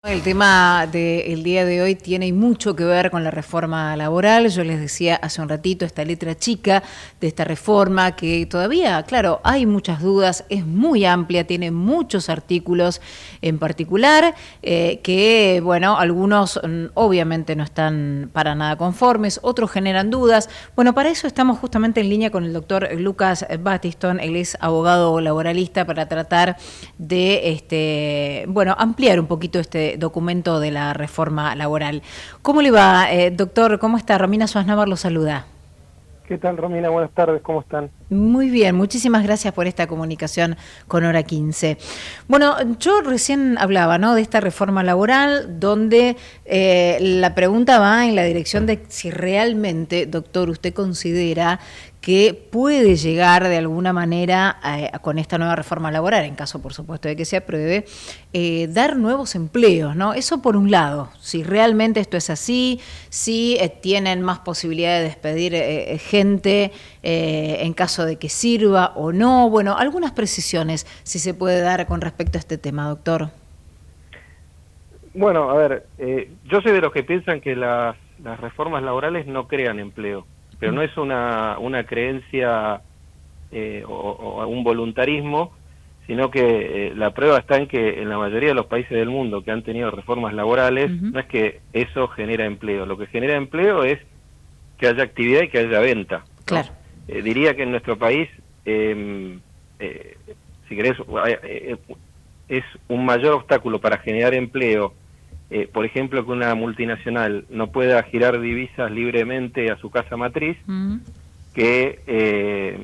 El tema del día de hoy tiene mucho que ver con la reforma laboral. Yo les decía hace un ratito esta letra chica de esta reforma que todavía, claro, hay muchas dudas, es muy amplia, tiene muchos artículos en particular que, bueno, algunos obviamente no están para nada conformes, otros generan dudas. Bueno, para eso estamos justamente en línea con el doctor Lucas Battiston. Él es abogado laboralista para tratar de, bueno, ampliar un poquito este documento de la reforma laboral. ¿Cómo le va, doctor? ¿Cómo está? Romina Suaznavar lo saluda. ¿Qué tal, Romina? Buenas tardes, ¿cómo están? Muy bien, muchísimas gracias por esta comunicación con Hora 15. Bueno, yo recién hablaba, ¿no?, de esta reforma laboral, donde la pregunta va en la dirección de si realmente, doctor, usted considera que puede llegar de alguna manera con esta nueva reforma laboral, en caso, por supuesto, de que se apruebe, dar nuevos empleos, ¿no? Eso por un lado, si realmente esto es así, si tienen más posibilidad de despedir gente en caso de que sirva o no. Bueno, algunas precisiones si se puede dar con respecto a este tema, doctor. Bueno, a ver, yo soy de los que piensan que las reformas laborales no crean empleo, pero no es una creencia o un voluntarismo, sino que la prueba está en que en la mayoría de los países del mundo que han tenido reformas laborales, no es que eso genera empleo, lo que genera empleo es que haya actividad y que haya venta, ¿no? Claro. Diría que en nuestro país, si querés, es un mayor obstáculo para generar empleo, por ejemplo, que una multinacional no pueda girar divisas libremente a su casa matriz, que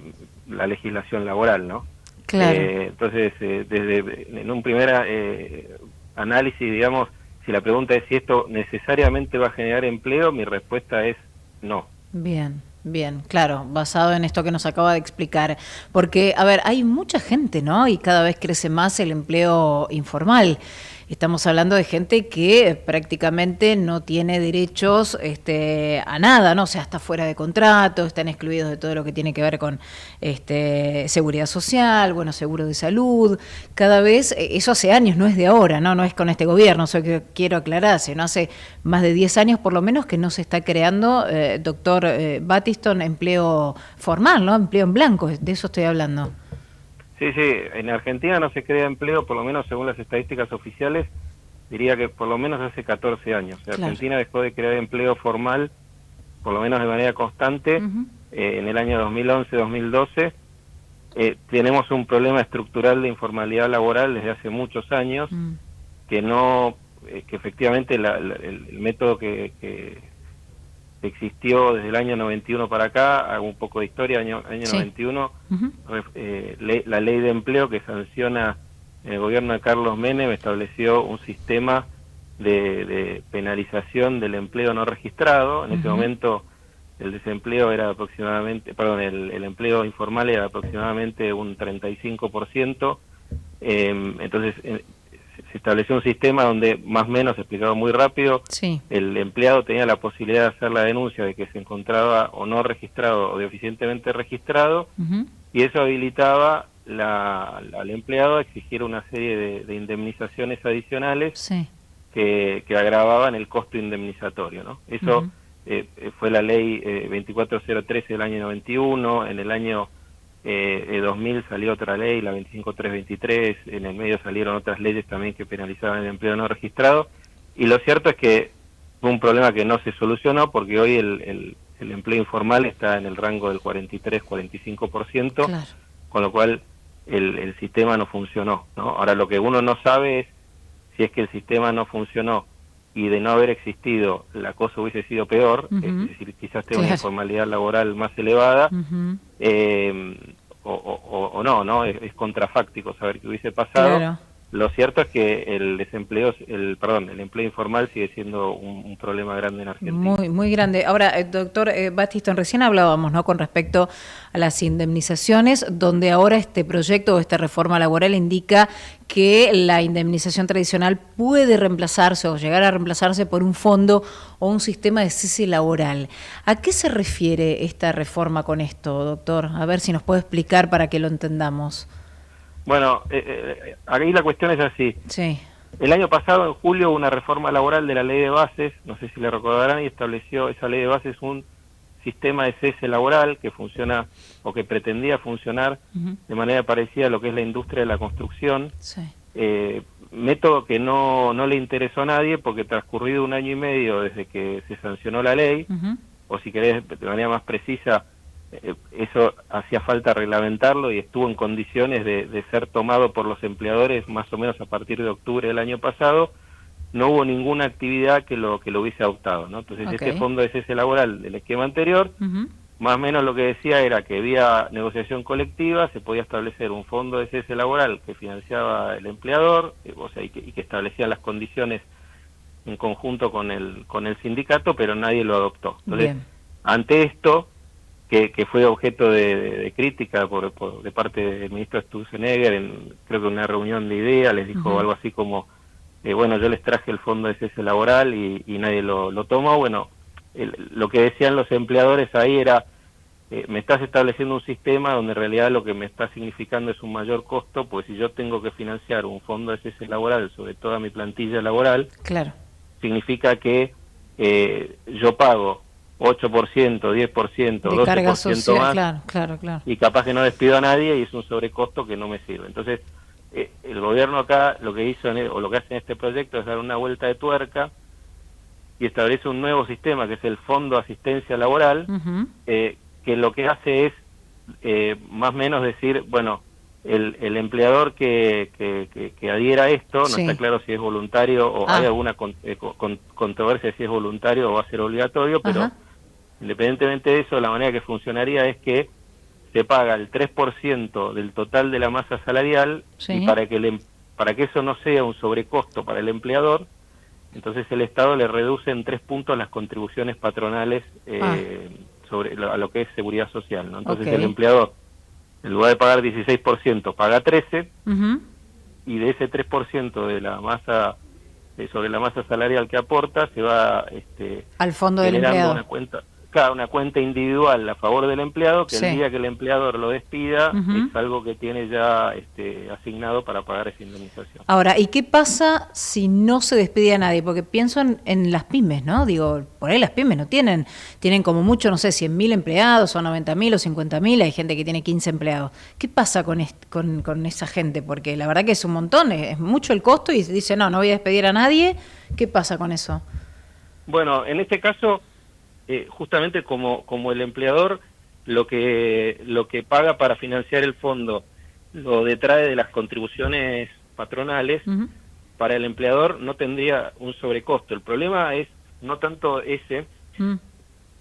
la legislación laboral, ¿no? Claro. Entonces, en un primer análisis, digamos, si la pregunta es si esto necesariamente va a generar empleo, mi respuesta es no. Bien. Bien, claro, basado en esto que nos acaba de explicar, porque, a ver, hay mucha gente, ¿no? Y cada vez crece más el empleo informal. Estamos hablando de gente que prácticamente no tiene derechos a nada, ¿no? O sea, está fuera de contrato, están excluidos de todo lo que tiene que ver con seguridad social, bueno, seguro de salud. Cada vez, eso hace años, no es de ahora, ¿no? No es con este gobierno, eso que quiero aclarar, sino hace más de 10 años por lo menos que no se está creando, doctor Battiston, empleo formal, ¿no? Empleo en blanco, de eso estoy hablando. Sí, en Argentina no se crea empleo, por lo menos según las estadísticas oficiales, diría que por lo menos hace 14 años. Claro. Argentina dejó de crear empleo formal, por lo menos de manera constante, en el año 2011-2012. Tenemos un problema estructural de informalidad laboral desde hace muchos años, que no, que efectivamente el método que existió desde el año 91 para acá, hago un poco de historia, año Sí. 91, la ley de empleo que sanciona el gobierno de Carlos Menem estableció un sistema de penalización del empleo no registrado. En ese momento el desempleo era aproximadamente, perdón, el empleo informal era aproximadamente un 35%, entonces se estableció un sistema donde, más o menos, explicado muy rápido, Sí. el empleado tenía la posibilidad de hacer la denuncia de que se encontraba o no registrado o deficientemente registrado, y eso habilitaba al empleado a exigir una serie de indemnizaciones adicionales, Sí. que agravaban el costo indemnizatorio, ¿no? Eso fue la ley 24013 del año 91, en el año 2000 salió otra ley, la 25323, en el medio salieron otras leyes también que penalizaban el empleo no registrado, y lo cierto es que fue un problema que no se solucionó porque hoy el empleo informal está en el rango del 43-45%, Claro. con lo cual el sistema no funcionó, ¿no? Ahora, lo que uno no sabe es si es que el sistema no funcionó y de no haber existido la cosa hubiese sido peor, es decir, quizás tenga una informalidad laboral más elevada, o no, ¿no? Es contrafáctico saber qué hubiese pasado. Claro. Lo cierto es que el empleo informal sigue siendo un problema grande en Argentina. Muy, muy grande. Ahora, doctor Battiston, recién hablábamos, ¿no?, con respecto a las indemnizaciones, donde ahora este proyecto o esta reforma laboral indica que la indemnización tradicional puede reemplazarse o llegar a reemplazarse por un fondo o un sistema de cese laboral. ¿A qué se refiere esta reforma con esto, doctor? A ver si nos puede explicar para que lo entendamos. Bueno, ahí la cuestión es así. Sí. El año pasado, en julio, hubo una reforma laboral de la ley de bases, no sé si le recordarán, y estableció esa ley de bases un sistema de cese laboral que funciona o que pretendía funcionar de manera parecida a lo que es la industria de la construcción. Sí. Método que no le interesó a nadie porque transcurrido 1 año y medio desde que se sancionó la ley, o si querés de manera más precisa, eso hacía falta reglamentarlo y estuvo en condiciones de ser tomado por los empleadores más o menos a partir de octubre del año pasado. No hubo ninguna actividad que lo hubiese adoptado, ¿no? Entonces este fondo de cese laboral del esquema anterior, más o menos lo que decía era que vía negociación colectiva se podía establecer un fondo de cese laboral que financiaba el empleador, o sea, y que establecía las condiciones en conjunto con el sindicato, pero nadie lo adoptó. Entonces, ante esto, que fue objeto de crítica de parte del ministro Sturzenegger, creo que en una reunión de ideas les dijo algo así como, bueno, yo les traje el fondo de cese laboral y nadie lo tomó. Bueno, lo que decían los empleadores ahí era, me estás estableciendo un sistema donde en realidad lo que me está significando es un mayor costo, pues si yo tengo que financiar un fondo de cese laboral sobre toda mi plantilla laboral, claro, significa que yo pago 8%, 10%, 12% más, claro. Y capaz que no despido a nadie y es un sobrecosto que no me sirve. Entonces, el gobierno acá lo que hizo, o lo que hace en este proyecto, es dar una vuelta de tuerca y establece un nuevo sistema que es el Fondo de Asistencia Laboral, que lo que hace es más o menos decir, bueno, el empleador que adhiera a esto, no está claro si es voluntario o hay alguna controversia si es voluntario o va a ser obligatorio, pero independientemente de eso, la manera que funcionaría es que se paga el 3% del total de la masa salarial, y para que eso no sea un sobrecosto para el empleador, entonces el Estado le reduce en 3 puntos las contribuciones patronales a lo que es seguridad social, ¿no? Entonces el empleador, en lugar de pagar 16%, paga 13%, y de ese 3% de la masa, sobre la masa salarial que aporta, se va al fondo del empleado. Una cuenta individual a favor del empleado, que el día que el empleador lo despida, es algo que tiene ya asignado para pagar esa indemnización. Ahora, ¿y qué pasa si no se despide a nadie? Porque pienso en las pymes, ¿no? Digo, por ahí las pymes no tienen como mucho, no sé, 100.000 empleados, o 90.000 o 50.000, hay gente que tiene 15 empleados. ¿Qué pasa con esa gente? Porque la verdad que es un montón, es mucho el costo y se dice, no voy a despedir a nadie. ¿Qué pasa con eso? Bueno, en este caso, justamente como el empleador lo que paga para financiar el fondo lo detrae de las contribuciones patronales, para el empleador no tendría un sobrecosto. El problema es no tanto ese,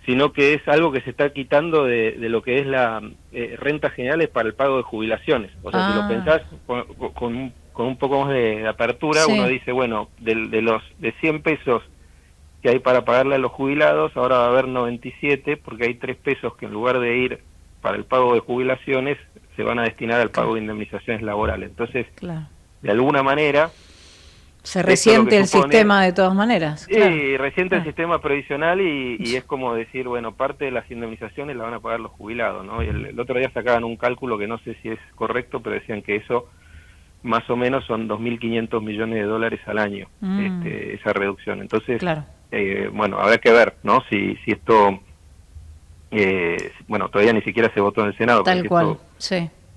sino que es algo que se está quitando de lo que es la rentas generales para el pago de jubilaciones. O sea, si lo pensás con un poco más de apertura, uno dice, bueno, de 100 pesos que hay para pagarle a los jubilados, ahora va a haber 97, porque hay 3 pesos que en lugar de ir para el pago de jubilaciones, se van a destinar al pago de indemnizaciones laborales. Entonces, de alguna manera... Se resiente el sistema de todas maneras. Sí, resiente el sistema previsional y es como decir, bueno, parte de las indemnizaciones la van a pagar los jubilados, ¿no? Y el otro día sacaban un cálculo que no sé si es correcto, pero decían que eso más o menos son 2.500 millones de dólares al año, esa reducción. Entonces, bueno, habrá que ver, ¿no? Si esto, bueno, todavía ni siquiera se votó en el Senado. Tal cual,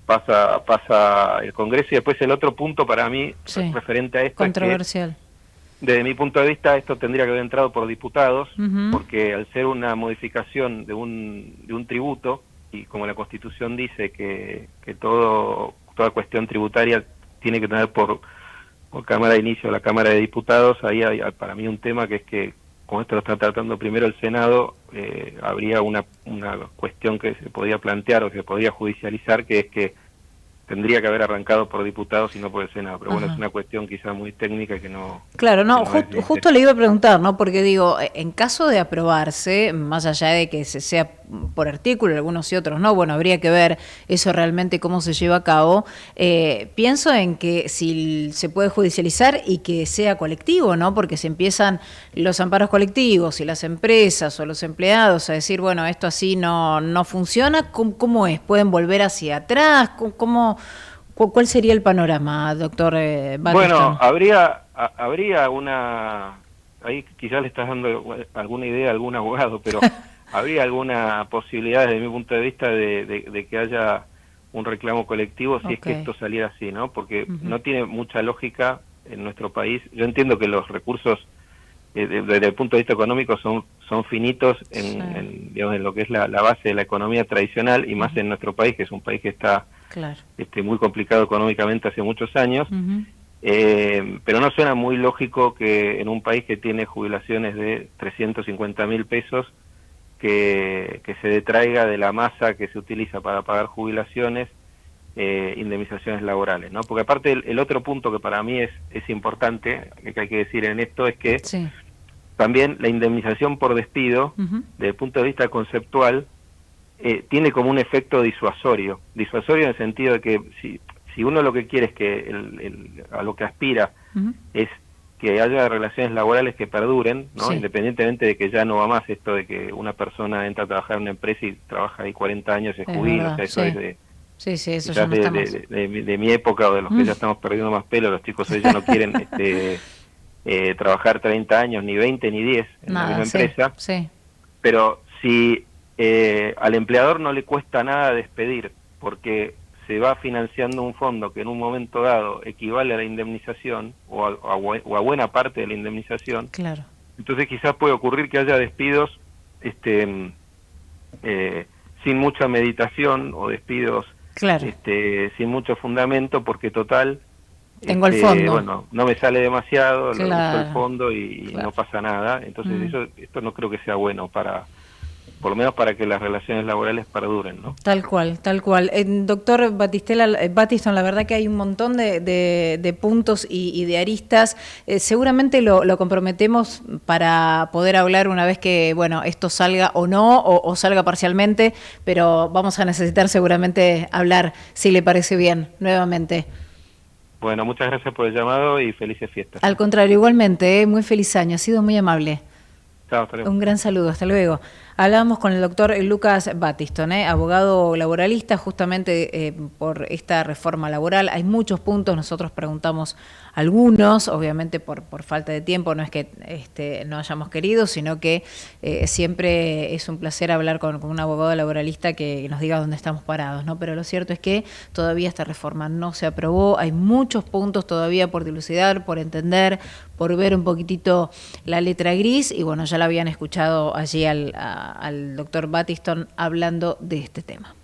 pasa el Congreso. Y después el otro punto para mí, referente a esto, controversial. Es que, desde mi punto de vista, esto tendría que haber entrado por diputados, porque al ser una modificación de un tributo, y como la Constitución dice que toda cuestión tributaria tiene que tener por Cámara de Inicio la Cámara de Diputados, ahí hay para mí un tema que es que, como esto lo está tratando primero el Senado, habría una cuestión que se podía plantear o que se podría judicializar, que es que tendría que haber arrancado por diputados y no por el Senado. Pero bueno, es una cuestión quizá muy técnica que no... Claro, no, justo le iba a preguntar, ¿no? Porque digo, en caso de aprobarse, más allá de que se sea por artículo, algunos y otros no, bueno, habría que ver eso realmente cómo se lleva a cabo. Pienso en que si se puede judicializar y que sea colectivo, ¿no? Porque se empiezan los amparos colectivos y las empresas o los empleados a decir, bueno, esto así no funciona, ¿cómo es? ¿Pueden volver hacia atrás? ¿Cuál sería el panorama, doctor Battiston? Bueno, habría una... Ahí quizás le estás dando alguna idea a algún abogado, pero habría alguna posibilidad desde mi punto de vista de que haya un reclamo colectivo si es que esto saliera así, ¿no? Porque no tiene mucha lógica en nuestro país. Yo entiendo que los recursos desde el punto de vista económico son finitos digamos, en lo que es la base de la economía tradicional, y más en nuestro país, que es un país que está muy complicado económicamente hace muchos años. Pero no suena muy lógico que en un país que tiene jubilaciones de 350.000 pesos, que se detraiga de la masa que se utiliza para pagar jubilaciones, indemnizaciones laborales, ¿no? Porque aparte el otro punto que para mí es importante, que hay que decir en esto, es que también la indemnización por despido, desde el punto de vista conceptual, tiene como un efecto disuasorio en el sentido de que si uno lo que quiere es que a lo que aspira es que haya relaciones laborales que perduren, ¿no? Independientemente de que ya no va más esto de que una persona entra a trabajar en una empresa y trabaja ahí 40 años y se jubila, o sea, eso es eso ya no de mi época, o de los que ya estamos perdiendo más pelo. Los chicos hoy ya no quieren trabajar 30 años, ni 20, ni 10 en la misma empresa. Pero si al empleador no le cuesta nada despedir, porque se va financiando un fondo que en un momento dado equivale a la indemnización o a buena parte de la indemnización, entonces quizás puede ocurrir que haya despidos sin mucha meditación, o despidos sin mucho fundamento, porque total, tengo el fondo, bueno, no me sale demasiado, lo uso el fondo y no pasa nada. Entonces esto no creo que sea bueno por lo menos para que las relaciones laborales perduren, ¿no? Tal cual. Doctor Battiston, la verdad que hay un montón de puntos y de aristas. Seguramente lo comprometemos para poder hablar una vez que, bueno, esto salga o no, o salga parcialmente, pero vamos a necesitar seguramente hablar, si le parece bien, nuevamente. Bueno, muchas gracias por el llamado y felices fiestas. Al contrario, igualmente, muy feliz año, ha sido muy amable. Chao, hasta luego. Un gran saludo, hasta luego. Hablábamos con el doctor Lucas Battiston, abogado laboralista, justamente por esta reforma laboral. Hay muchos puntos, nosotros preguntamos algunos, obviamente por falta de tiempo, no es que no hayamos querido, sino que siempre es un placer hablar con un abogado laboralista que nos diga dónde estamos parados, ¿no? Pero lo cierto es que todavía esta reforma no se aprobó, hay muchos puntos todavía por dilucidar, por entender, por ver un poquitito la letra gris, y bueno, ya la habían escuchado allí al doctor Battiston hablando de este tema.